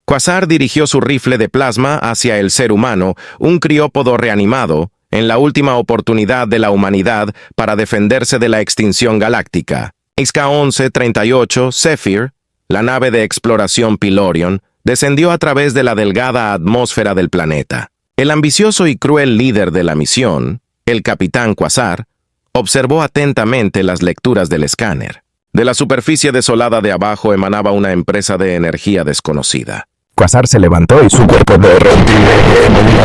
Quasar dirigió su rifle de plasma hacia el ser humano, un criópodo reanimado, en la última oportunidad de la humanidad para defenderse de la extinción galáctica. XK-1138 Zephyr, la nave de exploración Pilorion, descendió a través de la delgada atmósfera del planeta. El ambicioso y cruel líder de la misión, el capitán Quasar, observó atentamente las lecturas del escáner. De la superficie desolada de abajo emanaba una empresa de energía desconocida. Quasar se levantó y su cuerpo de reptil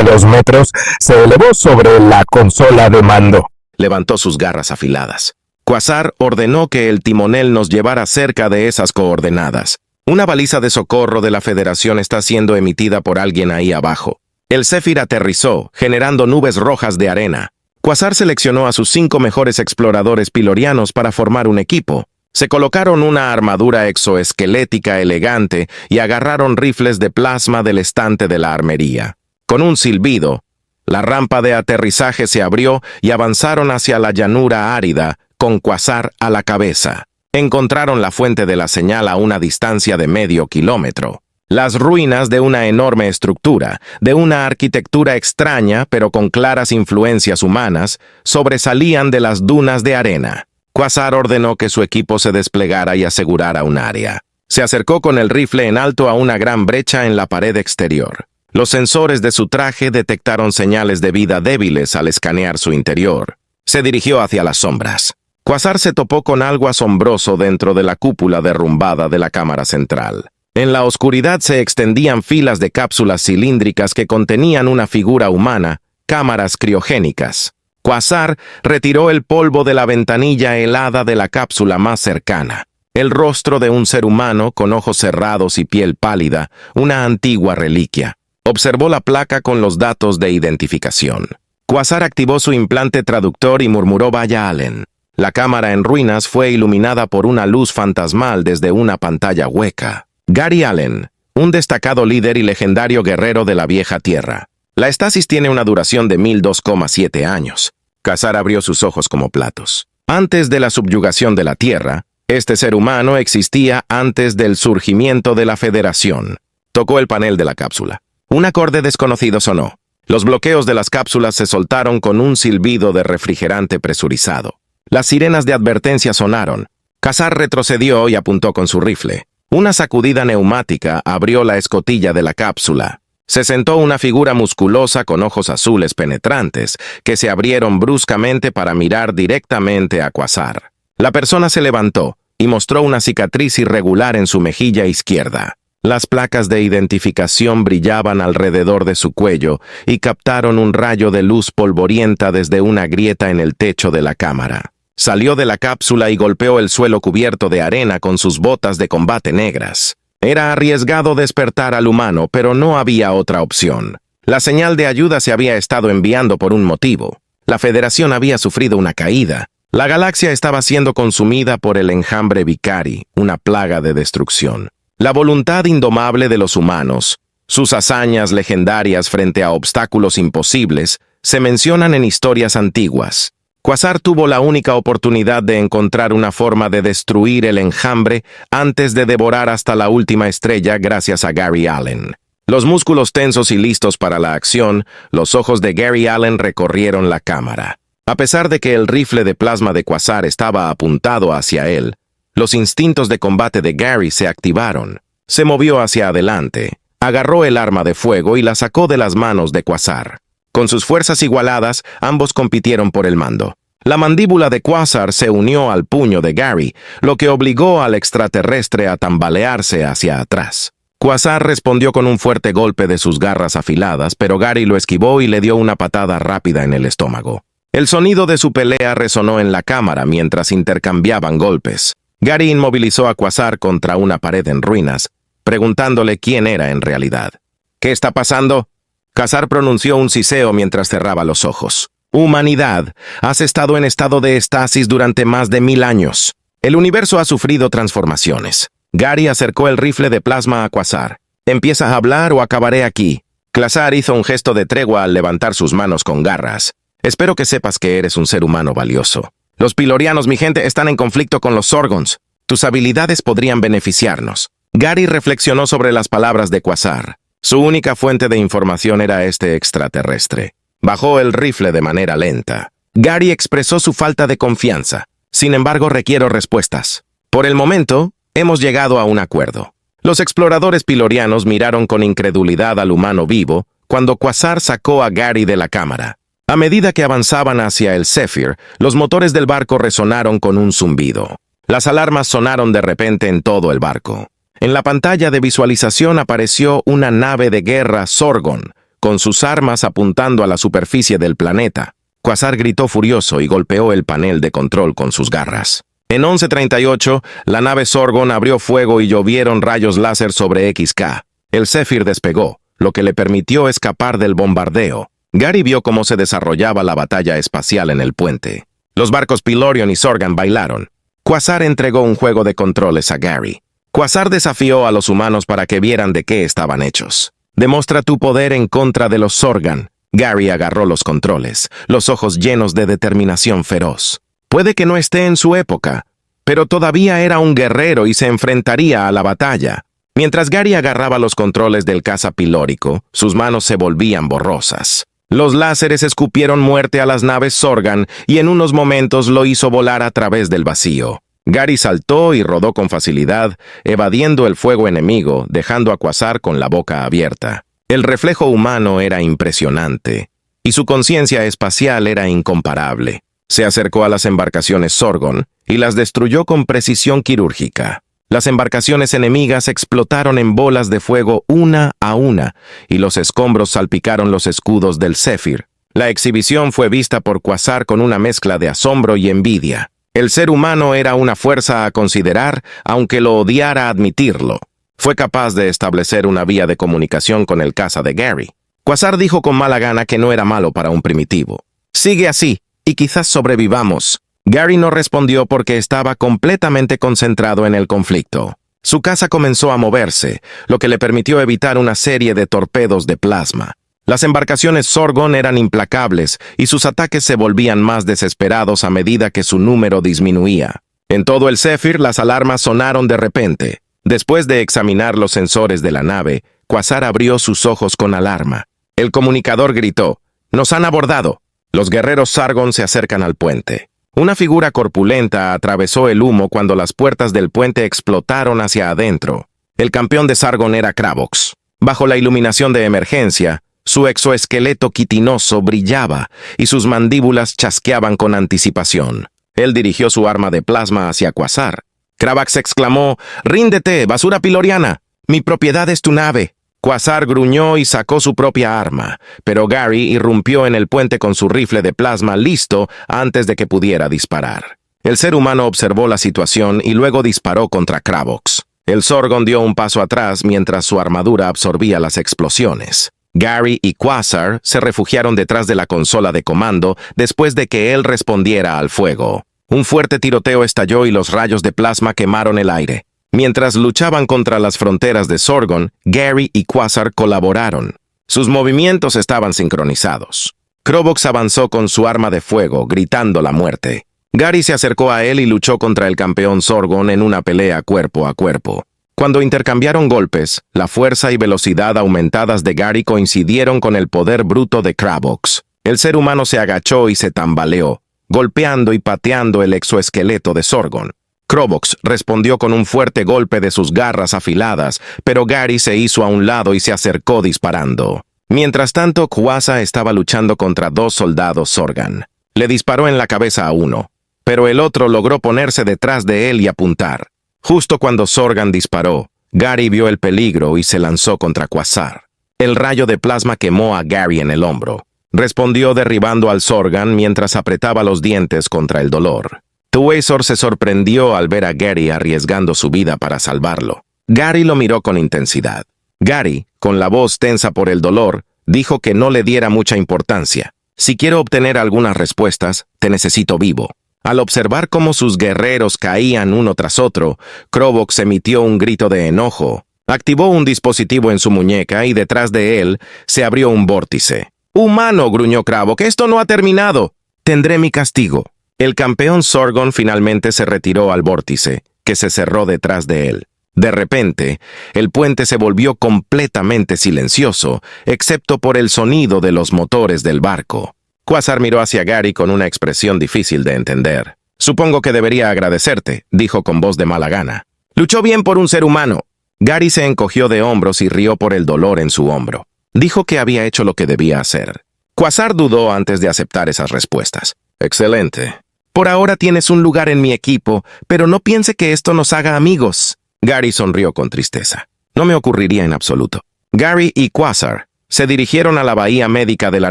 de 2 metros se elevó sobre la consola de mando. Levantó sus garras afiladas. Quasar ordenó que el timonel nos llevara cerca de esas coordenadas. Una baliza de socorro de la Federación está siendo emitida por alguien ahí abajo. El Zephyr aterrizó, generando nubes rojas de arena. Quasar seleccionó a sus 5 mejores exploradores pilorianos para formar un equipo. Se colocaron una armadura exoesquelética elegante y agarraron rifles de plasma del estante de la armería. Con un silbido, la rampa de aterrizaje se abrió y avanzaron hacia la llanura árida, con Quasar a la cabeza. Encontraron la fuente de la señal a una distancia de medio kilómetro. Las ruinas de una enorme estructura, de una arquitectura extraña pero con claras influencias humanas, sobresalían de las dunas de arena. Quasar ordenó que su equipo se desplegara y asegurara un área. Se acercó con el rifle en alto a una gran brecha en la pared exterior. Los sensores de su traje detectaron señales de vida débiles al escanear su interior. Se dirigió hacia las sombras. Quasar se topó con algo asombroso dentro de la cúpula derrumbada de la cámara central. En la oscuridad se extendían filas de cápsulas cilíndricas que contenían una figura humana, cámaras criogénicas. Quasar retiró el polvo de la ventanilla helada de la cápsula más cercana. El rostro de un ser humano con ojos cerrados y piel pálida, una antigua reliquia. Observó la placa con los datos de identificación. Quasar activó su implante traductor y murmuró «Vaya Allen». La cámara en ruinas fue iluminada por una luz fantasmal desde una pantalla hueca. Gary Allen, un destacado líder y legendario guerrero de la vieja tierra. La estasis tiene una duración de 1002,7 años. Quasar abrió sus ojos como platos. Antes de la subyugación de la Tierra, este ser humano existía antes del surgimiento de la Federación. Tocó el panel de la cápsula. Un acorde desconocido sonó. Los bloqueos de las cápsulas se soltaron con un silbido de refrigerante presurizado. Las sirenas de advertencia sonaron. Quasar retrocedió y apuntó con su rifle. Una sacudida neumática abrió la escotilla de la cápsula. Se sentó una figura musculosa con ojos azules penetrantes, que se abrieron bruscamente para mirar directamente a Quasar. La persona se levantó y mostró una cicatriz irregular en su mejilla izquierda. Las placas de identificación brillaban alrededor de su cuello y captaron un rayo de luz polvorienta desde una grieta en el techo de la cámara. Salió de la cápsula y golpeó el suelo cubierto de arena con sus botas de combate negras. Era arriesgado despertar al humano, pero no había otra opción. La señal de ayuda se había estado enviando por un motivo. La Federación había sufrido una caída. La galaxia estaba siendo consumida por el enjambre Vicari, una plaga de destrucción. La voluntad indomable de los humanos, sus hazañas legendarias frente a obstáculos imposibles, se mencionan en historias antiguas. Quasar tuvo la única oportunidad de encontrar una forma de destruir el enjambre antes de devorar hasta la última estrella gracias a Gary Allen. Los músculos tensos y listos para la acción, los ojos de Gary Allen recorrieron la cámara. A pesar de que el rifle de plasma de Quasar estaba apuntado hacia él, los instintos de combate de Gary se activaron. Se movió hacia adelante, agarró el arma de fuego y la sacó de las manos de Quasar. Con sus fuerzas igualadas, ambos compitieron por el mando. La mandíbula de Quasar se unió al puño de Gary, lo que obligó al extraterrestre a tambalearse hacia atrás. Quasar respondió con un fuerte golpe de sus garras afiladas, pero Gary lo esquivó y le dio una patada rápida en el estómago. El sonido de su pelea resonó en la cámara mientras intercambiaban golpes. Gary inmovilizó a Quasar contra una pared en ruinas, preguntándole quién era en realidad. «¿Qué está pasando?» Quasar pronunció un siseo mientras cerraba los ojos. «Humanidad, has estado en estado de estasis durante más de 1000 años. El universo ha sufrido transformaciones». Gary acercó el rifle de plasma a Quasar. «¿Empiezas a hablar o acabaré aquí?» Quasar hizo un gesto de tregua al levantar sus manos con garras. «Espero que sepas que eres un ser humano valioso. Los pilorianos, mi gente, están en conflicto con los Zorgons. Tus habilidades podrían beneficiarnos. Gary reflexionó sobre las palabras de Quasar. Su única fuente de información era este extraterrestre. Bajó el rifle de manera lenta. Gary expresó su falta de confianza. Sin embargo, requiero respuestas. Por el momento, hemos llegado a un acuerdo. Los exploradores pilorianos miraron con incredulidad al humano vivo cuando Quasar sacó a Gary de la cámara. A medida que avanzaban hacia el Zephyr, los motores del barco resonaron con un zumbido. Las alarmas sonaron de repente en todo el barco. En la pantalla de visualización apareció una nave de guerra Zorgon, con sus armas apuntando a la superficie del planeta. Quasar gritó furioso y golpeó el panel de control con sus garras. En 11:38, la nave Zorgon abrió fuego y llovieron rayos láser sobre XK. El Zephyr despegó, lo que le permitió escapar del bombardeo. Gary vio cómo se desarrollaba la batalla espacial en el puente. Los barcos Pilorion y Zorgan bailaron. Quasar entregó un juego de controles a Gary. Quasar desafió a los humanos para que vieran de qué estaban hechos. Demuestra tu poder en contra de los Zorgan. Gary agarró los controles, los ojos llenos de determinación feroz. Puede que no esté en su época, pero todavía era un guerrero y se enfrentaría a la batalla. Mientras Gary agarraba los controles del caza pilórico, sus manos se volvían borrosas. Los láseres escupieron muerte a las naves Zorgan y en unos momentos lo hizo volar a través del vacío. Gary saltó y rodó con facilidad, evadiendo el fuego enemigo, dejando a Quasar con la boca abierta. El reflejo humano era impresionante, y su conciencia espacial era incomparable. Se acercó a las embarcaciones Zorgon y las destruyó con precisión quirúrgica. Las embarcaciones enemigas explotaron en bolas de fuego una a una, y los escombros salpicaron los escudos del Zephyr. La exhibición fue vista por Quasar con una mezcla de asombro y envidia. El ser humano era una fuerza a considerar, aunque lo odiara admitirlo. Fue capaz de establecer una vía de comunicación con el caza de Gary. Quasar dijo con mala gana que no era malo para un primitivo. «Sigue así, y quizás sobrevivamos». Gary no respondió porque estaba completamente concentrado en el conflicto. Su caza comenzó a moverse, lo que le permitió evitar una serie de torpedos de plasma. Las embarcaciones Zorgon eran implacables y sus ataques se volvían más desesperados a medida que su número disminuía. En todo el Zephyr, las alarmas sonaron de repente. Después de examinar los sensores de la nave, Quasar abrió sus ojos con alarma. El comunicador gritó: «¡Nos han abordado!». Los guerreros Zargon se acercan al puente. Una figura corpulenta atravesó el humo cuando las puertas del puente explotaron hacia adentro. El campeón de Zargon era Cravox. Bajo la iluminación de emergencia, su exoesqueleto quitinoso brillaba y sus mandíbulas chasqueaban con anticipación. Él dirigió su arma de plasma hacia Quasar. Cravax exclamó: «¡Ríndete, basura piloriana! Mi propiedad es tu nave». Quasar gruñó y sacó su propia arma, pero Gary irrumpió en el puente con su rifle de plasma listo antes de que pudiera disparar. El ser humano observó la situación y luego disparó contra Cravox. El Zorgon dio un paso atrás mientras su armadura absorbía las explosiones. Gary y Quasar se refugiaron detrás de la consola de comando después de que él respondiera al fuego. Un fuerte tiroteo estalló y los rayos de plasma quemaron el aire. Mientras luchaban contra las fronteras de Zorgon, Gary y Quasar colaboraron. Sus movimientos estaban sincronizados. Cravox avanzó con su arma de fuego, gritando la muerte. Gary se acercó a él y luchó contra el campeón Zorgon en una pelea cuerpo a cuerpo. Cuando intercambiaron golpes, la fuerza y velocidad aumentadas de Gary coincidieron con el poder bruto de Cravox. El ser humano se agachó y se tambaleó, golpeando y pateando el exoesqueleto de Zorgon. Cravox respondió con un fuerte golpe de sus garras afiladas, pero Gary se hizo a un lado y se acercó disparando. Mientras tanto, Quasar estaba luchando contra dos soldados Zorgan. Le disparó en la cabeza a uno, pero el otro logró ponerse detrás de él y apuntar. Justo cuando Zorgan disparó, Gary vio el peligro y se lanzó contra Quasar. El rayo de plasma quemó a Gary en el hombro. Respondió derribando al Zorgan mientras apretaba los dientes contra el dolor. Tuazor se sorprendió al ver a Gary arriesgando su vida para salvarlo. Gary lo miró con intensidad. Gary, con la voz tensa por el dolor, dijo que no le diera mucha importancia. «Si quiero obtener algunas respuestas, te necesito vivo». Al observar cómo sus guerreros caían uno tras otro, Cravox emitió un grito de enojo. Activó un dispositivo en su muñeca y detrás de él se abrió un vórtice. «¡Humano!», gruñó Cravox, «esto no ha terminado. Tendré mi castigo». El campeón Zorgon finalmente se retiró al vórtice, que se cerró detrás de él. De repente, el puente se volvió completamente silencioso, excepto por el sonido de los motores del barco. Quasar miró hacia Gary con una expresión difícil de entender. «Supongo que debería agradecerte», dijo con voz de mala gana. «Luchó bien por un ser humano». Gary se encogió de hombros y rió por el dolor en su hombro. Dijo que había hecho lo que debía hacer. Quasar dudó antes de aceptar esas respuestas. «Excelente. Por ahora tienes un lugar en mi equipo, pero no piense que esto nos haga amigos». Gary sonrió con tristeza. «No me ocurriría en absoluto». Gary y Quasar se dirigieron a la bahía médica de la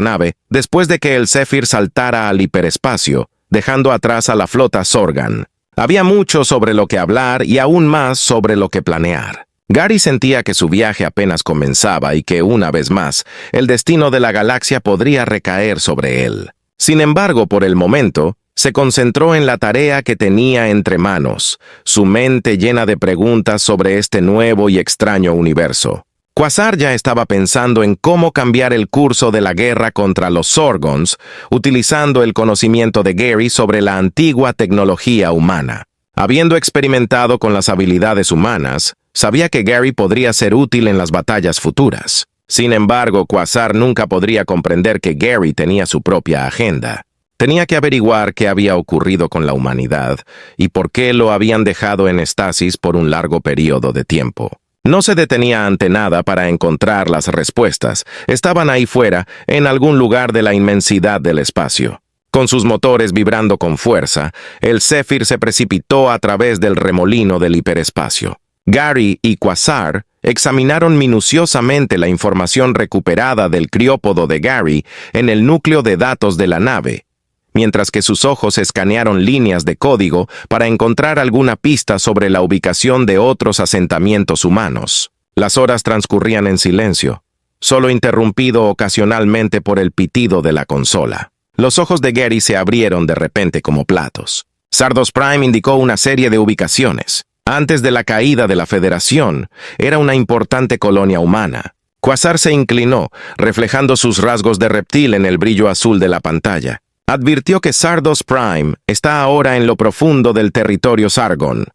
nave después de que el Zephyr saltara al hiperespacio, dejando atrás a la flota Sorgan. Había mucho sobre lo que hablar y aún más sobre lo que planear. Gary sentía que su viaje apenas comenzaba y que, una vez más, el destino de la galaxia podría recaer sobre él. Sin embargo, por el momento, se concentró en la tarea que tenía entre manos, su mente llena de preguntas sobre este nuevo y extraño universo. Quasar ya estaba pensando en cómo cambiar el curso de la guerra contra los Sorgons, utilizando el conocimiento de Gary sobre la antigua tecnología humana. Habiendo experimentado con las habilidades humanas, sabía que Gary podría ser útil en las batallas futuras. Sin embargo, Quasar nunca podría comprender que Gary tenía su propia agenda. Tenía que averiguar qué había ocurrido con la humanidad y por qué lo habían dejado en estasis por un largo periodo de tiempo. No se detenía ante nada para encontrar las respuestas. Estaban ahí fuera, en algún lugar de la inmensidad del espacio. Con sus motores vibrando con fuerza, el Zephyr se precipitó a través del remolino del hiperespacio. Gary y Quasar examinaron minuciosamente la información recuperada del criópodo de Gary en el núcleo de datos de la nave, mientras que sus ojos escanearon líneas de código para encontrar alguna pista sobre la ubicación de otros asentamientos humanos. Las horas transcurrían en silencio, solo interrumpido ocasionalmente por el pitido de la consola. Los ojos de Gary se abrieron de repente como platos. Sardos Prime indicó una serie de ubicaciones. Antes de la caída de la Federación, era una importante colonia humana. Quasar se inclinó, reflejando sus rasgos de reptil en el brillo azul de la pantalla. Advirtió que Sardos Prime está ahora en lo profundo del territorio Sargon,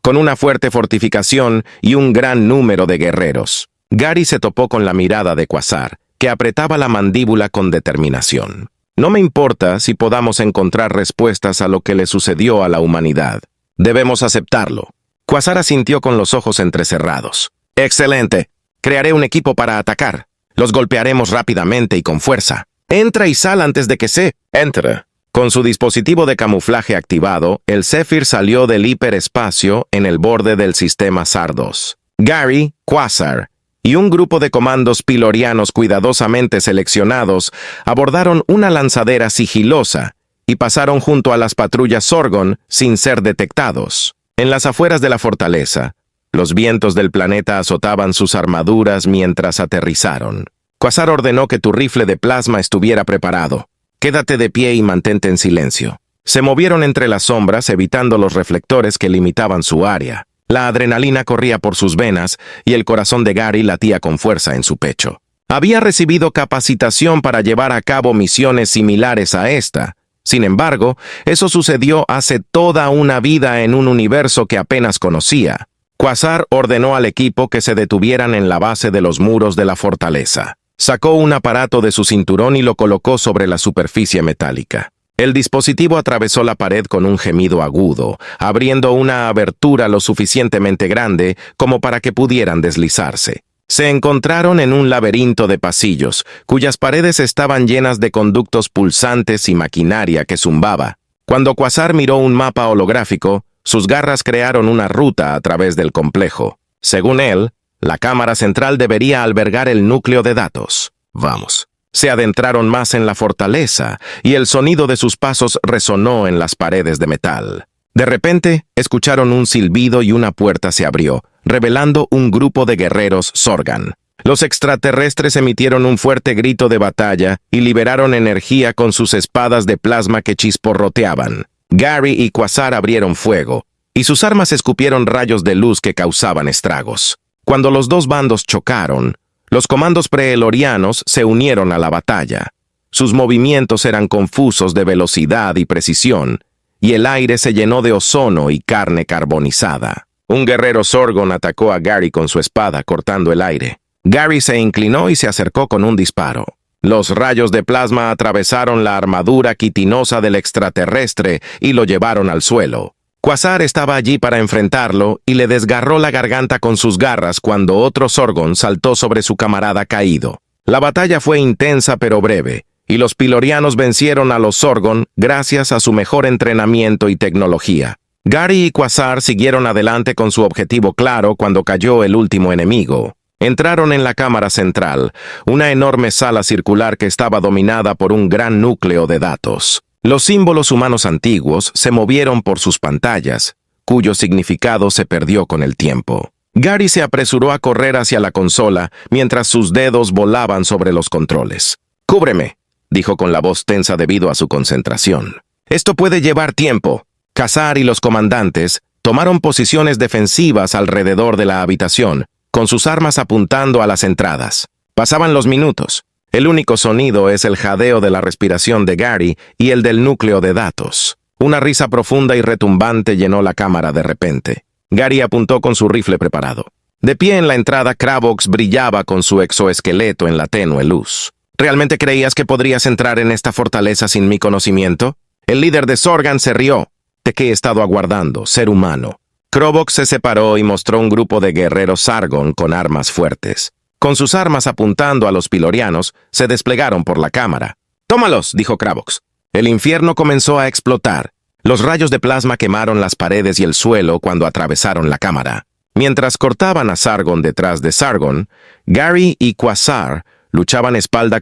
con una fuerte fortificación y un gran número de guerreros. Gary se topó con la mirada de Quasar, que apretaba la mandíbula con determinación. No me importa si podamos encontrar respuestas a lo que le sucedió a la humanidad. Debemos aceptarlo. Quasar asintió con los ojos entrecerrados. Excelente. Crearé un equipo para atacar. Los golpearemos rápidamente y con fuerza. Entra y sal antes de que se... Entra. Con su dispositivo de camuflaje activado, el Zephyr salió del hiperespacio en el borde del sistema Sardos. Gary, Quasar y un grupo de comandos pilorianos cuidadosamente seleccionados abordaron una lanzadera sigilosa y pasaron junto a las patrullas Sorgon sin ser detectados. En las afueras de la fortaleza, los vientos del planeta azotaban sus armaduras mientras aterrizaron. Quasar ordenó que tu rifle de plasma estuviera preparado. Quédate de pie y mantente en silencio. Se movieron entre las sombras, evitando los reflectores que limitaban su área. La adrenalina corría por sus venas y el corazón de Gary latía con fuerza en su pecho. Había recibido capacitación para llevar a cabo misiones similares a esta. Sin embargo, eso sucedió hace toda una vida en un universo que apenas conocía. Quasar ordenó al equipo que se detuvieran en la base de los muros de la fortaleza. Sacó un aparato de su cinturón y lo colocó sobre la superficie metálica. El dispositivo atravesó la pared con un gemido agudo, abriendo una abertura lo suficientemente grande como para que pudieran deslizarse. Se encontraron en un laberinto de pasillos, cuyas paredes estaban llenas de conductos pulsantes y maquinaria que zumbaba. Cuando Quasar miró un mapa holográfico, sus garras crearon una ruta a través del complejo. Según él, la cámara central debería albergar el núcleo de datos. Vamos. Se adentraron más en la fortaleza y el sonido de sus pasos resonó en las paredes de metal. De repente, escucharon un silbido y una puerta se abrió, revelando un grupo de guerreros Sorgan. Los extraterrestres emitieron un fuerte grito de batalla y liberaron energía con sus espadas de plasma que chisporroteaban. Gary y Quasar abrieron fuego, y sus armas escupieron rayos de luz que causaban estragos. Cuando los dos bandos chocaron, los comandos preelorianos se unieron a la batalla. Sus movimientos eran confusos de velocidad y precisión, y el aire se llenó de ozono y carne carbonizada. Un guerrero Sorgon atacó a Gary con su espada, cortando el aire. Gary se inclinó y se acercó con un disparo. Los rayos de plasma atravesaron la armadura quitinosa del extraterrestre y lo llevaron al suelo. Quasar estaba allí para enfrentarlo y le desgarró la garganta con sus garras cuando otro Sorgon saltó sobre su camarada caído. La batalla fue intensa pero breve, y los pilorianos vencieron a los Sorgon gracias a su mejor entrenamiento y tecnología. Gary y Quasar siguieron adelante con su objetivo claro cuando cayó el último enemigo. Entraron en la cámara central, una enorme sala circular que estaba dominada por un gran núcleo de datos. Los símbolos humanos antiguos se movieron por sus pantallas, cuyo significado se perdió con el tiempo. Gary se apresuró a correr hacia la consola mientras sus dedos volaban sobre los controles. «Cúbreme», dijo con la voz tensa debido a su concentración. «Esto puede llevar tiempo». Quasar y los comandantes tomaron posiciones defensivas alrededor de la habitación, con sus armas apuntando a las entradas. Pasaban los minutos. El único sonido es el jadeo de la respiración de Gary y el del núcleo de datos. Una risa profunda y retumbante llenó la cámara de repente. Gary apuntó con su rifle preparado. De pie en la entrada, Cravox brillaba con su exoesqueleto en la tenue luz. ¿Realmente creías que podrías entrar en esta fortaleza sin mi conocimiento? El líder de Sorgan se rió. ¿De qué he estado aguardando, ser humano? Cravox se separó y mostró un grupo de guerreros Sargon con armas fuertes. Con sus armas apuntando a los pilorianos, se desplegaron por la cámara. «¡Tómalos!», dijo Cravox. El infierno comenzó a explotar. Los rayos de plasma quemaron las paredes y el suelo cuando atravesaron la cámara. Mientras cortaban a Sargon detrás de Sargon, Gary y Quasar luchaban espalda,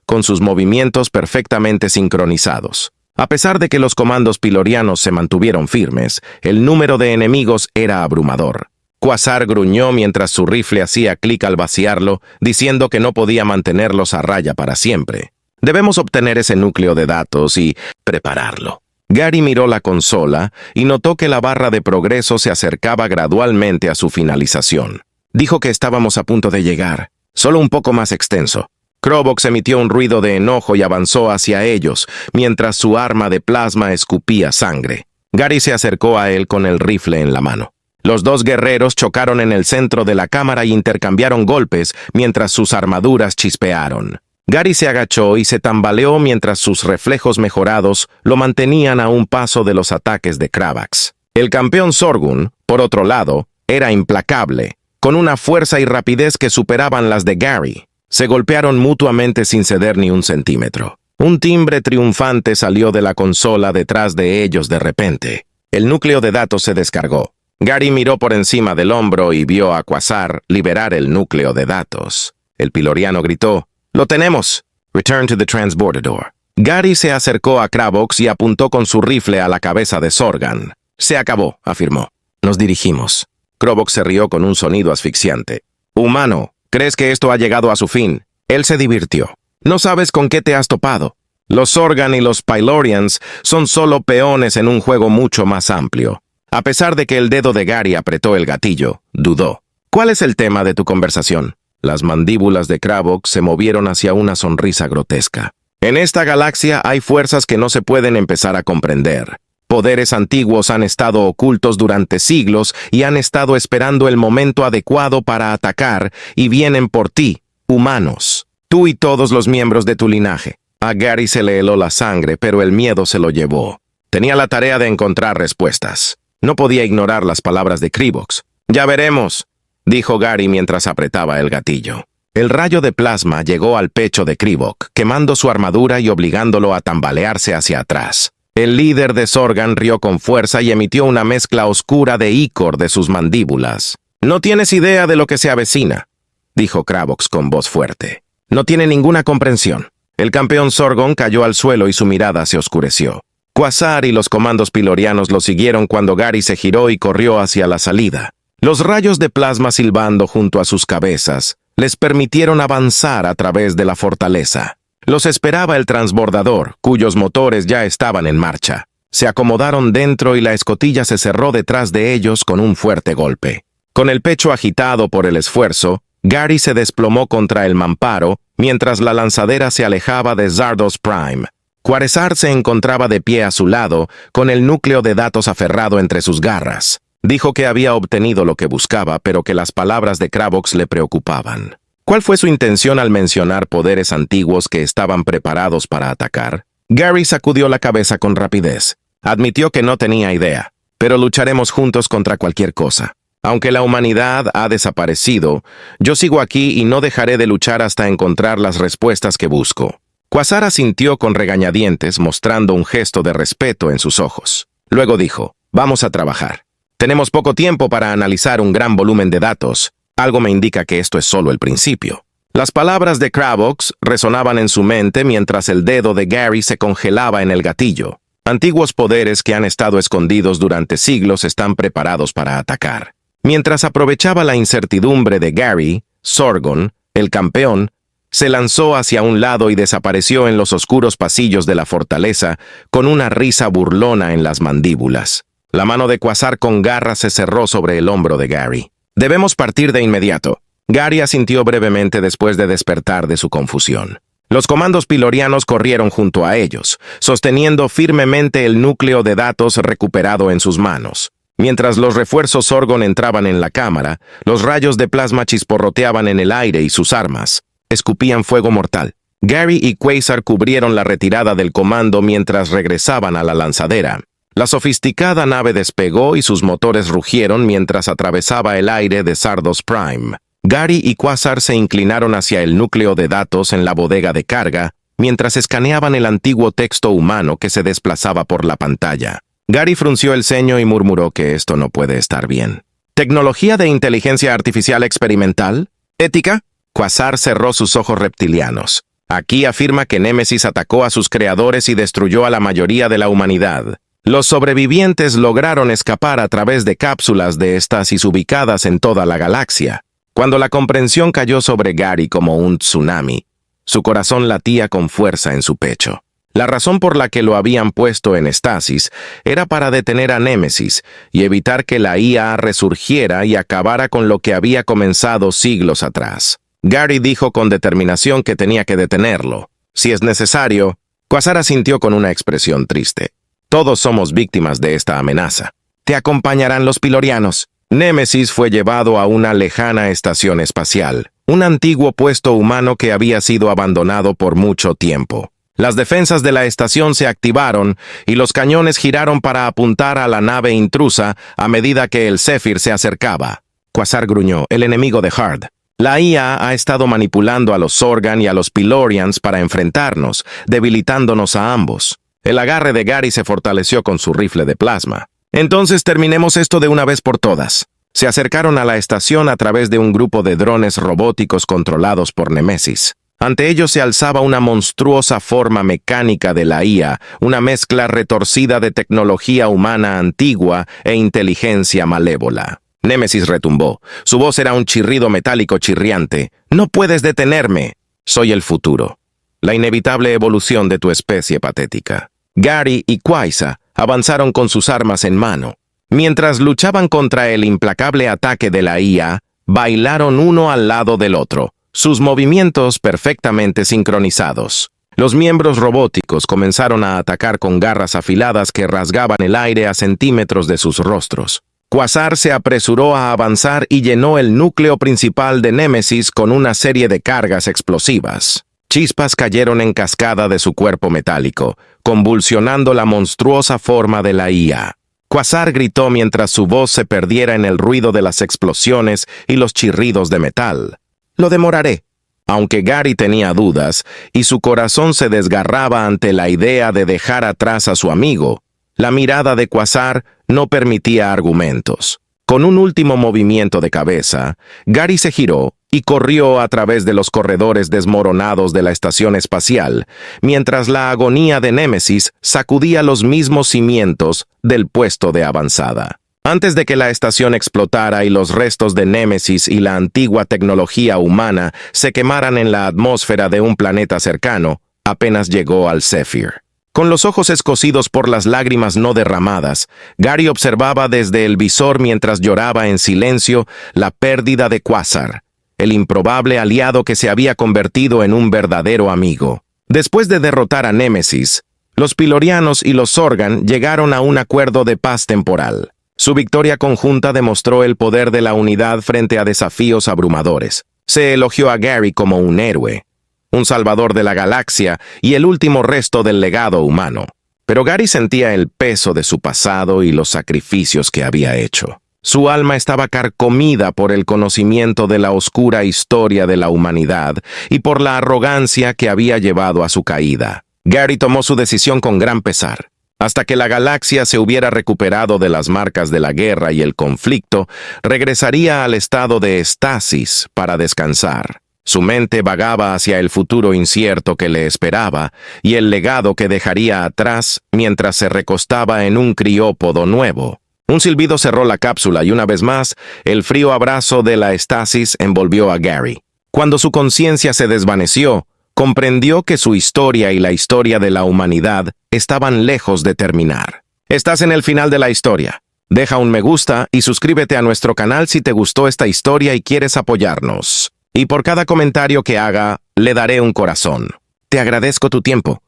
con sus movimientos perfectamente sincronizados. A pesar de que los comandos pilorianos se mantuvieron firmes, el número de enemigos era abrumador. Quasar gruñó mientras su rifle hacía clic al vaciarlo, diciendo que no podía mantenerlos a raya para siempre. Debemos obtener ese núcleo de datos y prepararlo. Gary miró la consola y notó que la barra de progreso se acercaba gradualmente a su finalización. Dijo que estábamos a punto de llegar, solo un poco más extenso. Cravox emitió un ruido de enojo y avanzó hacia ellos, mientras su arma de plasma escupía sangre. Gary se acercó a él con el rifle en la mano. Los dos guerreros chocaron en el centro de la cámara y intercambiaron golpes mientras sus armaduras chispearon. Gary se agachó y se tambaleó mientras sus reflejos mejorados lo mantenían a un paso de los ataques de Cravax. El campeón Sorgun, por otro lado, era implacable, con una fuerza y rapidez que superaban las de Gary. Se golpearon mutuamente sin ceder ni un centímetro. Un timbre triunfante salió de la consola detrás de ellos de repente. El núcleo de datos se descargó. Gary miró por encima del hombro y vio a Quasar liberar el núcleo de datos. El piloriano gritó, «¡Lo tenemos! Return to the transbordador». Gary se acercó a Cravox y apuntó con su rifle a la cabeza de Sorgan. «Se acabó», afirmó. «Nos dirigimos». Cravox se rió con un sonido asfixiante. «Humano, ¿crees que esto ha llegado a su fin?» Él se divirtió. «No sabes con qué te has topado. Los Sorgan y los Pylorians son solo peones en un juego mucho más amplio». A pesar de que el dedo de Gary apretó el gatillo, dudó. «¿Cuál es el tema de tu conversación?» Las mandíbulas de Cravox se movieron hacia una sonrisa grotesca. «En esta galaxia hay fuerzas que no se pueden empezar a comprender. Poderes antiguos han estado ocultos durante siglos y han estado esperando el momento adecuado para atacar y vienen por ti, humanos. Tú y todos los miembros de tu linaje». A Gary se le heló la sangre, pero el miedo se lo llevó. Tenía la tarea de encontrar respuestas. No podía ignorar las palabras de Cravox. «Ya veremos», dijo Gary mientras apretaba el gatillo. El rayo de plasma llegó al pecho de Cravox, quemando su armadura y obligándolo a tambalearse hacia atrás. El líder de Sorgan rió con fuerza y emitió una mezcla oscura de ícor de sus mandíbulas. «No tienes idea de lo que se avecina», dijo Cravox con voz fuerte. «No tiene ninguna comprensión». El campeón Sorgon cayó al suelo y su mirada se oscureció. Quasar y los comandos pilorianos lo siguieron cuando Gary se giró y corrió hacia la salida. Los rayos de plasma silbando junto a sus cabezas les permitieron avanzar a través de la fortaleza. Los esperaba el transbordador, cuyos motores ya estaban en marcha. Se acomodaron dentro y la escotilla se cerró detrás de ellos con un fuerte golpe. Con el pecho agitado por el esfuerzo, Gary se desplomó contra el mamparo mientras la lanzadera se alejaba de Zardos Prime. Quasar se encontraba de pie a su lado, con el núcleo de datos aferrado entre sus garras. Dijo que había obtenido lo que buscaba, pero que las palabras de Cravox le preocupaban. ¿Cuál fue su intención al mencionar poderes antiguos que estaban preparados para atacar? Gary sacudió la cabeza con rapidez. Admitió que no tenía idea, pero lucharemos juntos contra cualquier cosa. Aunque la humanidad ha desaparecido, yo sigo aquí y no dejaré de luchar hasta encontrar las respuestas que busco. Quasar asintió con regañadientes, mostrando un gesto de respeto en sus ojos. Luego dijo, vamos a trabajar. Tenemos poco tiempo para analizar un gran volumen de datos. Algo me indica que esto es solo el principio. Las palabras de Cravox resonaban en su mente mientras el dedo de Gary se congelaba en el gatillo. Antiguos poderes que han estado escondidos durante siglos están preparados para atacar. Mientras aprovechaba la incertidumbre de Gary, Sorgon, el campeón, se lanzó hacia un lado y desapareció en los oscuros pasillos de la fortaleza con una risa burlona en las mandíbulas. La mano de Quasar con garras se cerró sobre el hombro de Gary. Debemos partir de inmediato. Gary asintió brevemente después de despertar de su confusión. Los comandos pilorianos corrieron junto a ellos, sosteniendo firmemente el núcleo de datos recuperado en sus manos. Mientras los refuerzos Sorgon entraban en la cámara, los rayos de plasma chisporroteaban en el aire y sus armas escupían fuego mortal. Gary y Quasar cubrieron la retirada del comando mientras regresaban a la lanzadera. La sofisticada nave despegó y sus motores rugieron mientras atravesaba el aire de Sardos Prime. Gary y Quasar se inclinaron hacia el núcleo de datos en la bodega de carga, mientras escaneaban el antiguo texto humano que se desplazaba por la pantalla. Gary frunció el ceño y murmuró que esto no puede estar bien. ¿Tecnología de inteligencia artificial experimental? ¿Ética? Quasar cerró sus ojos reptilianos. Aquí afirma que Némesis atacó a sus creadores y destruyó a la mayoría de la humanidad. Los sobrevivientes lograron escapar a través de cápsulas de estasis ubicadas en toda la galaxia. Cuando la comprensión cayó sobre Gary como un tsunami, su corazón latía con fuerza en su pecho. La razón por la que lo habían puesto en estasis era para detener a Némesis y evitar que la IA resurgiera y acabara con lo que había comenzado siglos atrás. Gary dijo con determinación que tenía que detenerlo. Si es necesario, Quasar asintió con una expresión triste. Todos somos víctimas de esta amenaza. Te acompañarán los pilorianos. Némesis fue llevado a una lejana estación espacial, un antiguo puesto humano que había sido abandonado por mucho tiempo. Las defensas de la estación se activaron y los cañones giraron para apuntar a la nave intrusa a medida que el Zephyr se acercaba. Quasar gruñó, el enemigo de Hard. La IA ha estado manipulando a los Sorgan y a los Pilorians para enfrentarnos, debilitándonos a ambos. El agarre de Gary se fortaleció con su rifle de plasma. Entonces terminemos esto de una vez por todas. Se acercaron a la estación a través de un grupo de drones robóticos controlados por Némesis. Ante ellos se alzaba una monstruosa forma mecánica de la IA, una mezcla retorcida de tecnología humana antigua e inteligencia malévola. Némesis retumbó. Su voz era un chirrido metálico chirriante. «No puedes detenerme. Soy el futuro. La inevitable evolución de tu especie patética». Gary y Quasar avanzaron con sus armas en mano. Mientras luchaban contra el implacable ataque de la IA, bailaron uno al lado del otro, sus movimientos perfectamente sincronizados. Los miembros robóticos comenzaron a atacar con garras afiladas que rasgaban el aire a centímetros de sus rostros. Quasar se apresuró a avanzar y llenó el núcleo principal de Némesis con una serie de cargas explosivas. Chispas cayeron en cascada de su cuerpo metálico, convulsionando la monstruosa forma de la IA. Quasar gritó mientras su voz se perdiera en el ruido de las explosiones y los chirridos de metal. «Lo demoraré». Aunque Gary tenía dudas y su corazón se desgarraba ante la idea de dejar atrás a su amigo, la mirada de Quasar no permitía argumentos. Con un último movimiento de cabeza, Gary se giró y corrió a través de los corredores desmoronados de la estación espacial, mientras la agonía de Némesis sacudía los mismos cimientos del puesto de avanzada. Antes de que la estación explotara y los restos de Némesis y la antigua tecnología humana se quemaran en la atmósfera de un planeta cercano, apenas llegó al Zephyr. Con los ojos escocidos por las lágrimas no derramadas, Gary observaba desde el visor mientras lloraba en silencio la pérdida de Quasar, el improbable aliado que se había convertido en un verdadero amigo. Después de derrotar a Némesis, los Pilorianos y los Sorgan llegaron a un acuerdo de paz temporal. Su victoria conjunta demostró el poder de la unidad frente a desafíos abrumadores. Se elogió a Gary como un héroe, un salvador de la galaxia y el último resto del legado humano. Pero Gary sentía el peso de su pasado y los sacrificios que había hecho. Su alma estaba carcomida por el conocimiento de la oscura historia de la humanidad y por la arrogancia que había llevado a su caída. Gary tomó su decisión con gran pesar. Hasta que la galaxia se hubiera recuperado de las marcas de la guerra y el conflicto, regresaría al estado de estasis para descansar. Su mente vagaba hacia el futuro incierto que le esperaba y el legado que dejaría atrás mientras se recostaba en un criópodo nuevo. Un silbido cerró la cápsula y una vez más, el frío abrazo de la estasis envolvió a Gary. Cuando su conciencia se desvaneció, comprendió que su historia y la historia de la humanidad estaban lejos de terminar. Estás en el final de la historia. Deja un me gusta y suscríbete a nuestro canal si te gustó esta historia y quieres apoyarnos. Y por cada comentario que haga, le daré un corazón. Te agradezco tu tiempo.